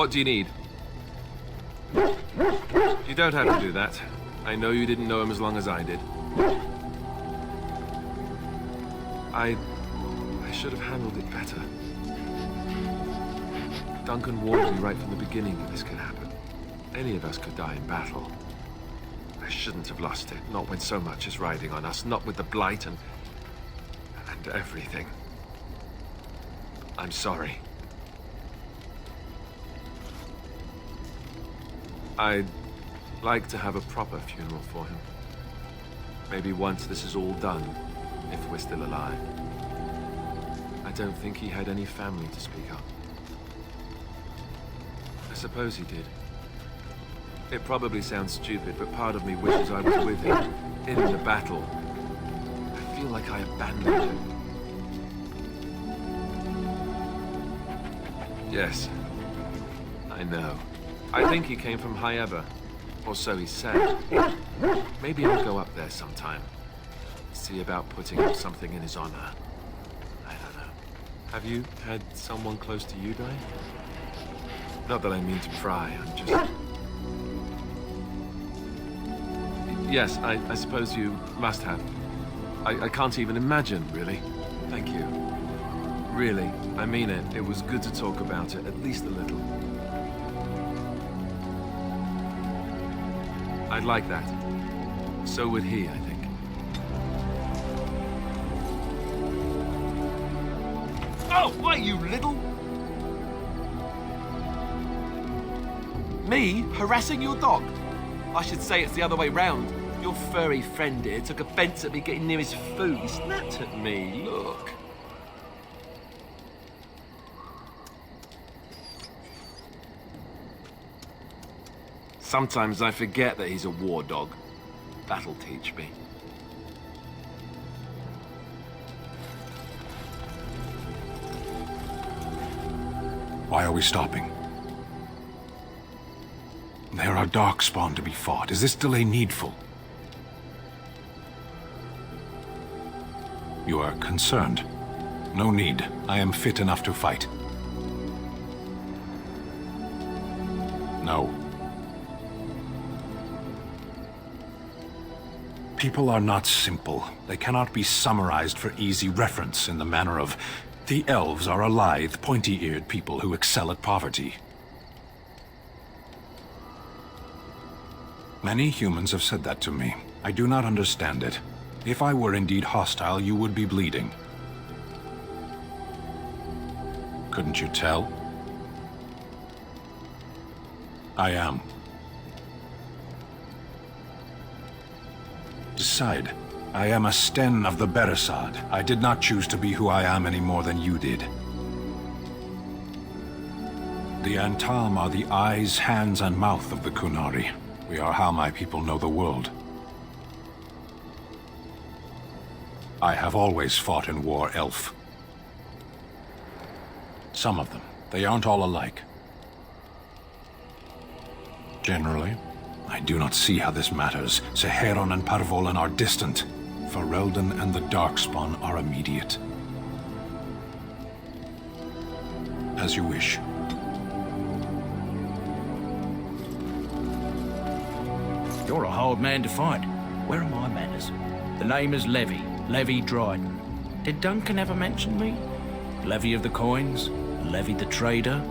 What do you need? You don't have to do that. I know you didn't know him as long as I did. I should have handled it better. Duncan warned me right from the beginning that this could happen. Any of us could die in battle. I shouldn't have lost it, not when so much is riding on us, not with the blight and everything. I'm sorry. I'd like to have a proper funeral for him. Maybe once this is all done, if we're still alive. I don't think he had any family to speak of. I suppose he did. It probably sounds stupid, but part of me wishes I was with him, in the battle. I feel like I abandoned him. Yes, I know. I think he came from High Ever, or so he said. Maybe I'll go up there sometime. See about putting up something in his honor. I don't know. Have you had someone close to you die? Not that I mean to pry, I'm just... Yes, I suppose you must have. I can't even imagine, really. Thank you. Really, I mean it. It was good to talk about it, at least a little. I'd like that. So would he, I think. Oh, why, you little... Me harassing your dog? I should say it's the other way round. Your furry friend here took offense at me getting near his food. He snapped at me, look. Sometimes I forget that he's a war dog. That'll teach me. Why are we stopping? There are darkspawn to be fought. Is this delay needful? You are concerned. No need. I am fit enough to fight. No. People are not simple. They cannot be summarized for easy reference in the manner of, the elves are a lithe, pointy-eared people who excel at poverty. Many humans have said that to me. I do not understand it. If I were indeed hostile, you would be bleeding. Couldn't you tell? I am. Decide. I am a Sten of the Beresad. I did not choose to be who I am any more than you did. The Antalm are the eyes, hands, and mouth of the Kunari. We are how my people know the world. I have always fought in war, Elf. Some of them. They aren't all alike. Generally, I do not see how this matters. Seheron and Parvolan are distant. Ferelden and the Darkspawn are immediate. As you wish. You're a hard man to fight. Where are my manners? The name is Levy. Levy Dryden. Did Duncan ever mention me? Levy of the coins? Levy the trader?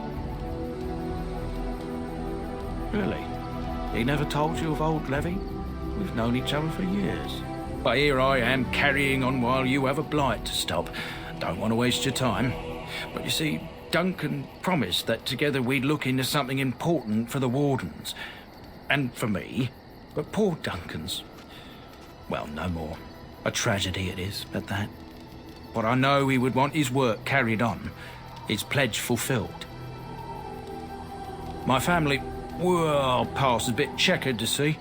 Really? He never told you of old Levy? We've known each other for years. But here I am carrying on while you have a blight to stop. Don't want to waste your time. But you see, Duncan promised that together we'd look into something important for the Wardens. And for me. But poor Duncan's... well, no more. A tragedy it is, at that. But I know he would want his work carried on. His pledge fulfilled. My family, well, past is a bit checkered to see.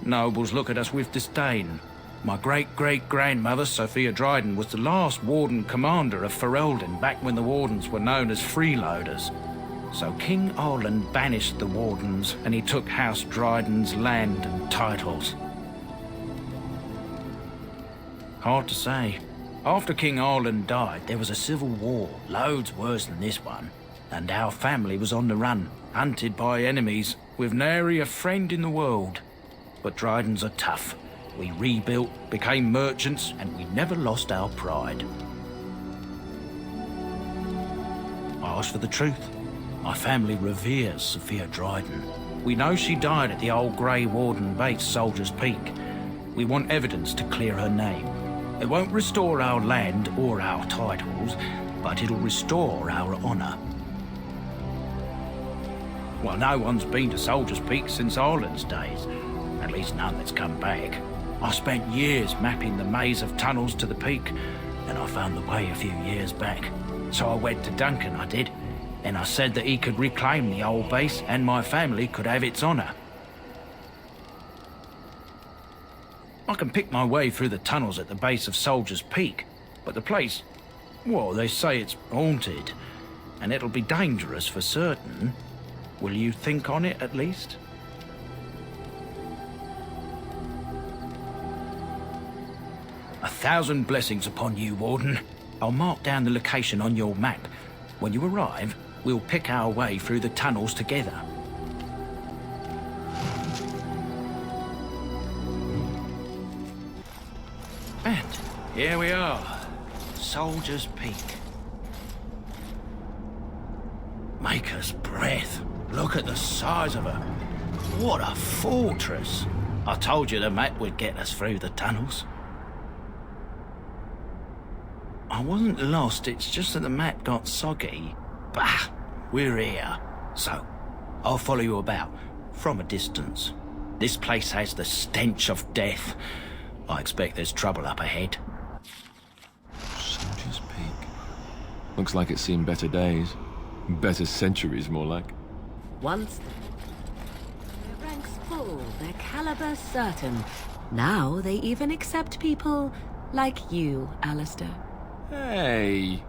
Nobles look at us with disdain. My great-great-grandmother, Sophia Dryden, was the last Warden commander of Ferelden back when the Wardens were known as freeloaders. So King Arlen banished the Wardens, and he took House Dryden's land and titles. Hard to say. After King Arlen died, there was a civil war, loads worse than this one. and our family was on the run, hunted by enemies, with nary a friend in the world. But Dryden's are tough. We rebuilt, became merchants, and we never lost our pride. I asked for the truth. My family reveres Sophia Dryden. We know she died at the old Grey Warden base, Soldier's Peak. We want evidence to clear her name. It won't restore our land or our titles, but it'll restore our honour. Well, no one's been to Soldier's Peak since Ireland's days. At least none that's come back. I spent years mapping the maze of tunnels to the peak, and I found the way a few years back. So I went to Duncan, I did, and I said that he could reclaim the old base and my family could have its honour. I can pick my way through the tunnels at the base of Soldier's Peak, but the place, well, they say it's haunted, and it'll be dangerous for certain. Will you think on it at least? A thousand blessings upon you, Warden. I'll mark down the location on your map. When you arrive, we'll pick our way through the tunnels together. And here we are, Soldier's Peak. Maker's breath. Look at the size of her. What a fortress. I told you the map would get us through the tunnels. I wasn't lost, it's just that the map got soggy. Bah, we're here. So, I'll follow you about, from a distance. This place has the stench of death. I expect there's trouble up ahead. Soldier's Peak. Looks like it's seen better days. Better centuries, more like. Once their ranks full, their caliber certain. Now they even accept people like you, Alistair. Hey!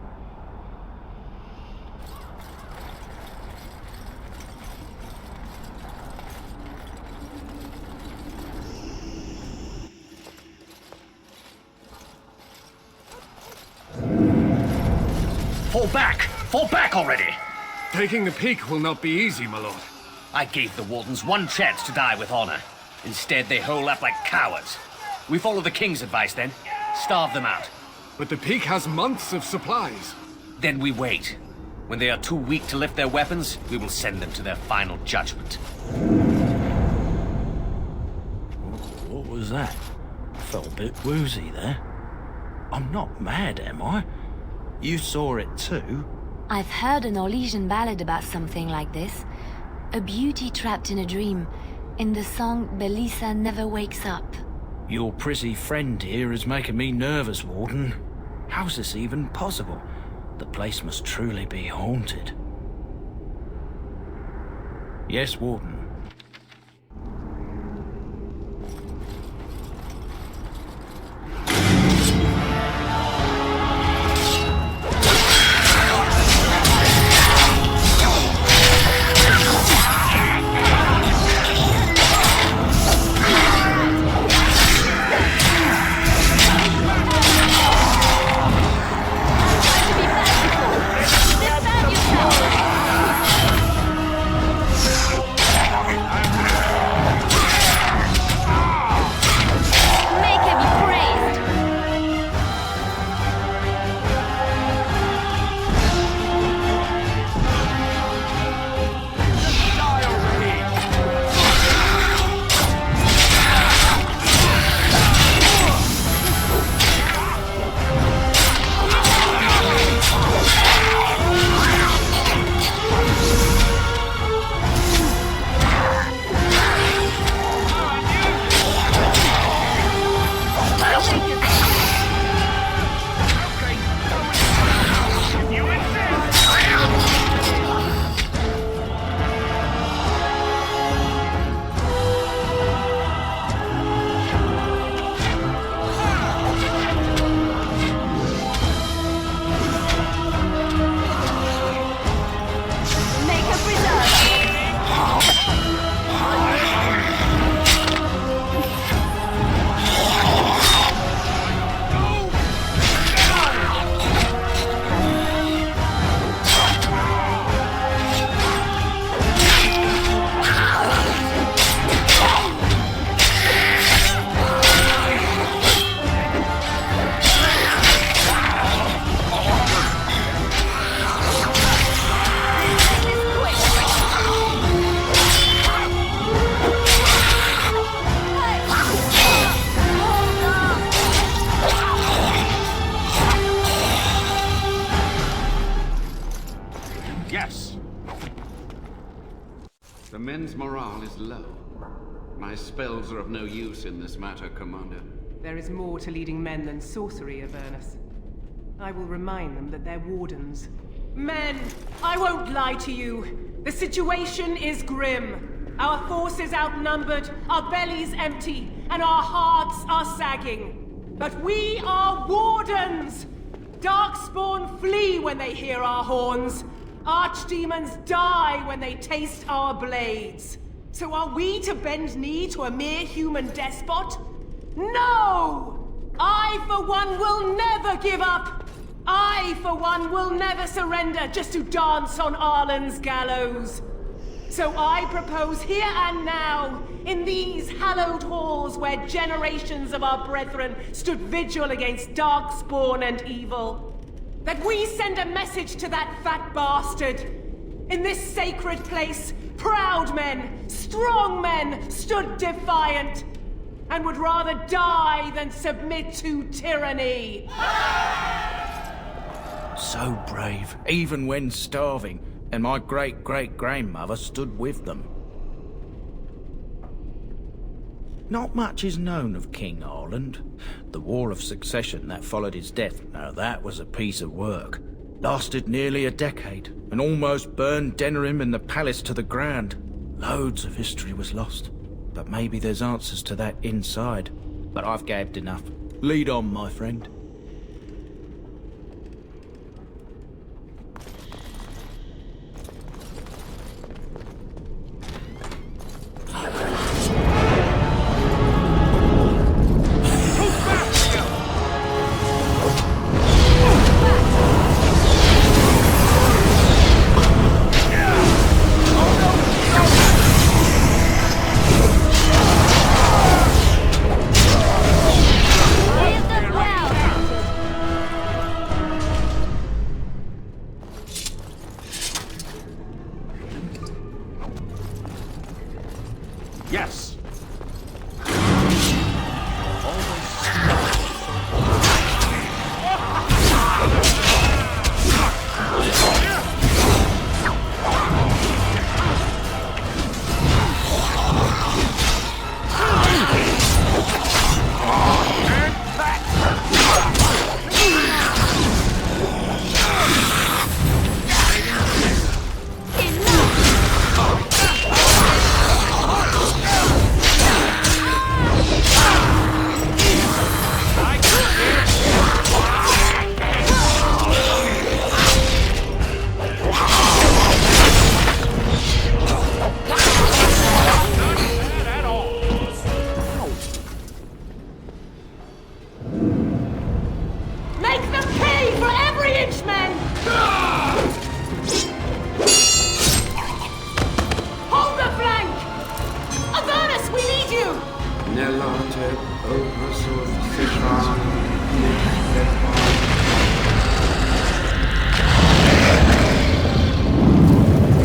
Fall back! Fall back already! Taking the peak will not be easy, my lord. I gave the Wardens one chance to die with honor. Instead, they hole up like cowards. We follow the King's advice then. Starve them out. But the peak has months of supplies. Then we wait. When they are too weak to lift their weapons, we will send them to their final judgment. What was that? I felt a bit woozy there. I'm not mad, am I? You saw it too? I've heard an Orlesian ballad about something like this. A beauty trapped in a dream. In the song, Belisa never wakes up. Your prissy friend here is making me nervous, Warden. How's this even possible? The place must truly be haunted. Yes, Warden. slow. My spells are of no use in this matter, Commander. There is more to leading men than sorcery, Avernus. I will remind them that they're wardens. Men, I won't lie to you. The situation is grim. Our forces outnumbered, our bellies empty, and our hearts are sagging. But we are wardens! Darkspawn flee when they hear our horns. Archdemons die when they taste our blades. So are we to bend knee to a mere human despot? No! I, for one, will never give up! I, for one, will never surrender just to dance on Arlen's gallows. So I propose here and now, in these hallowed halls where generations of our brethren stood vigil against darkspawn and evil, that we send a message to that fat bastard. In this sacred place, proud men, strong men stood defiant, and would rather die than submit to tyranny. So brave, even when starving, and my great-great-grandmother stood with them. Not much is known of King Arland. The War of Succession that followed his death, now that was a piece of work. Lasted nearly a decade, and almost burned Denerim and the palace to the ground. Loads of history was lost, but maybe there's answers to that inside. But I've gabbed enough. Lead on, my friend. Yes!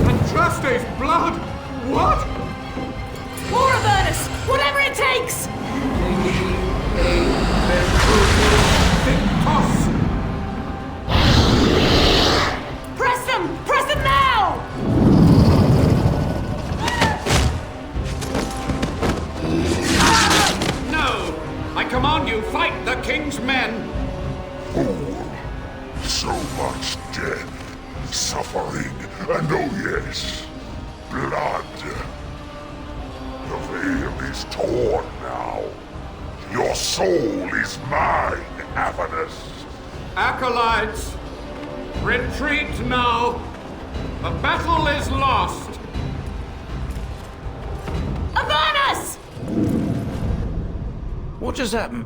Andraste's blood! What? More Avernus! Whatever it takes! Press them! Press them now! No! I command you, fight the king's men! So much death, suffering, and oh yes, blood. The veil is torn now. Your soul is mine, Avernus. Acolytes, retreat now! The battle is lost! Avernus! What just happened?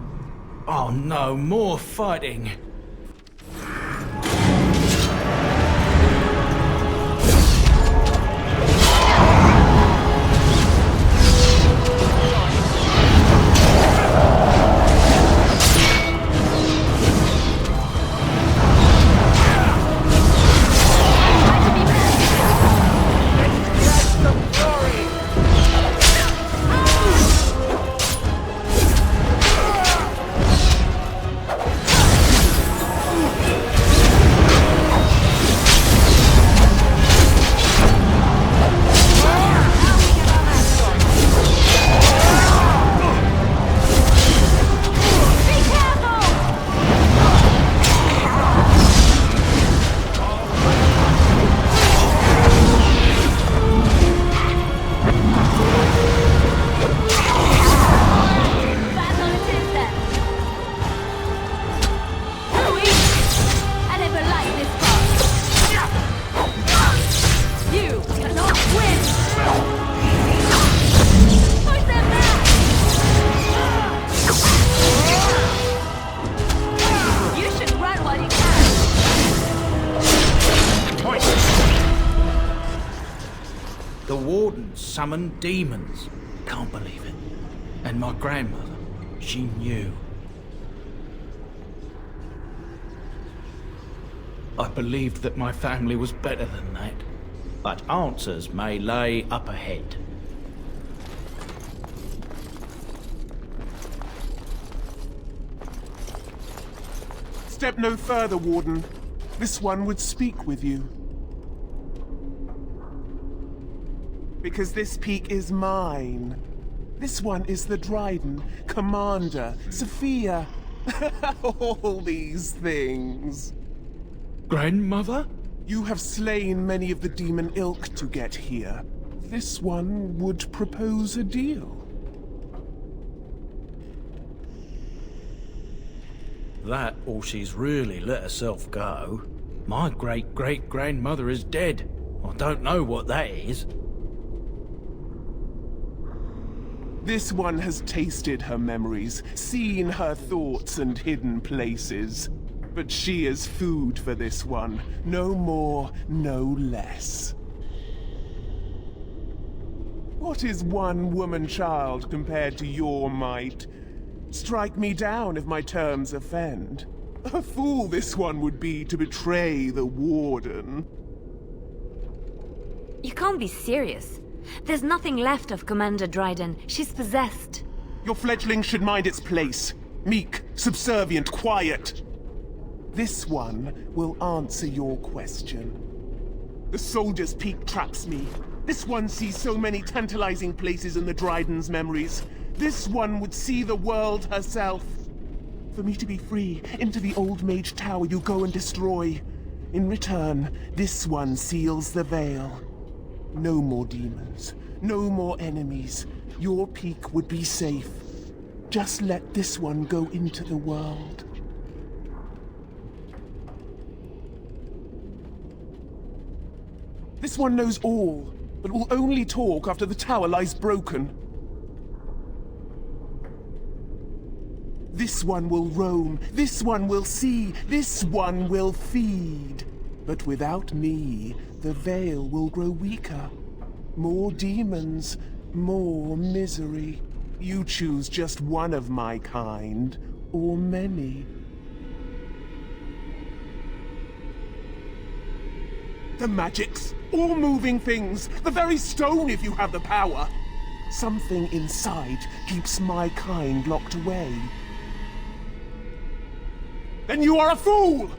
Oh no, more fighting. summon demons. Can't believe it. And my grandmother, she knew. I believed that my family was better than that. But answers may lay up ahead. Step no further, Warden. This one would speak with you. Because this peak is mine. This one is the Dryden, Commander, Sophia. All these things. Grandmother? You have slain many of the demon ilk to get here. This one would propose a deal. That, or she's really let herself go. My great-great-grandmother is dead. I don't know what that is. This one has tasted her memories, seen her thoughts and hidden places. But she is food for this one. No more, no less. What is one woman-child compared to your might? Strike me down if my terms offend. A fool this one would be to betray the Warden. You can't be serious. There's nothing left of Commander Dryden. She's possessed. Your fledgling should mind its place. Meek, subservient, quiet. This one will answer your question. The Soldier's Peak traps me. This one sees so many tantalizing places in the Dryden's memories. This one would see the world herself. For me to be free, into the Old Mage Tower you go and destroy. In return, this one seals the veil. No more demons, no more enemies. Your peak would be safe. Just let this one go into the world. This one knows all, but will only talk after the tower lies broken. This one will roam, this one will see, this one will feed. But without me, the veil will grow weaker. More demons, more misery. You choose just one of my kind, or many. The magics, all moving things, the very stone if you have the power. Something inside keeps my kind locked away. Then you are a fool!